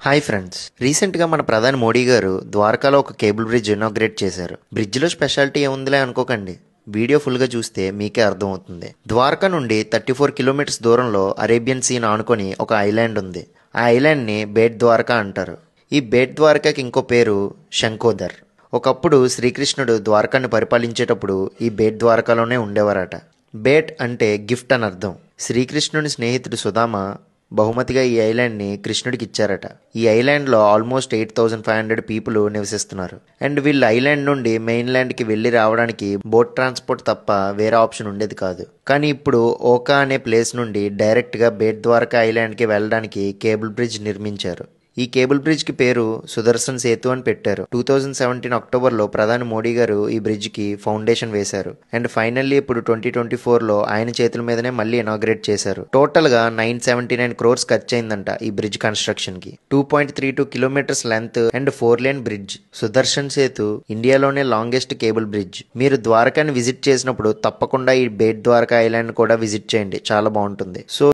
Hi friends, రీసెంట్గా మన ప్రధాని మోడీ గారు ద్వారకాలో ఒక కేబుల్ బ్రిడ్జ్ ఇనాగ్రేట్ చేశారు. బ్రిడ్జ్లో స్పెషాలిటీ ఏముందిలే అనుకోకండి, వీడియో ఫుల్గా చూస్తే మీకే అర్థమవుతుంది. ద్వారకా నుండి 34 కిలోమీటర్స్ దూరంలో అరేబియన్ సీని ఆనుకొని ఒక ఐలాండ్ ఉంది. ఆ ఐలాండ్ని బేట్ ద్వారకా అంటారు. ఈ బేట్ ద్వారకాకి ఇంకో పేరు శంఖోదర్. ఒకప్పుడు శ్రీకృష్ణుడు ద్వారకాన్ని పరిపాలించేటప్పుడు ఈ బేట్ ద్వారకాలోనే ఉండేవారట. బేట్ అంటే గిఫ్ట్ అని అర్థం. శ్రీకృష్ణుని స్నేహితుడు సుధామ బహుమతిగా ఈ ఐలాండ్ని కృష్ణుడికి ఇచ్చారట. ఈ ఐలాండ్లో ఆల్మోస్ట్ 8,500 పీపుల్ నివసిస్తున్నారు. అండ్ వీళ్ళు ఐలాండ్ నుండి మెయిన్ ల్యాండ్కి వెళ్ళి రావడానికి బోట్ ట్రాన్స్పోర్ట్ తప్ప వేరే ఆప్షన్ ఉండేది కాదు. కానీ ఇప్పుడు ఓకా అనే ప్లేస్ నుండి డైరెక్ట్గా బేట్ ద్వారకా ఐలాండ్కి వెళ్ళడానికి కేబుల్ బ్రిడ్జ్ నిర్మించారు. ఈ కేబుల్ బ్రిడ్జ్కి పేరు సుదర్శన్ సేతు అని పెట్టారు. 2017 అక్టోబర్లో ప్రధాని మోడీ గారు ఈ బ్రిడ్జ్కి ఫౌండేషన్ వేశారు. అండ్ ఫైనల్లీ ఇప్పుడు 2024లో ఆయన చేతుల మీదనే మళ్ళీ ఇనాగ్రేట్ చేశారు. టోటల్గా 979 crores ఖర్చు అయిందంట ఈ బ్రిడ్జ్ కన్స్ట్రక్షన్కి. 2.32 kilometres length and 4 lane bridge. Sudarshan Setu ఇండియాలోనే లాంగెస్ట్ కేబుల్ బ్రిడ్జ్. మీరు ద్వారకాని విజిట్ చేసినప్పుడు తప్పకుండా ఈ బేట్ ద్వారకా ఐలాండ్ కూడా విజిట్ చేయండి, చాలా బాగుంటుంది. సో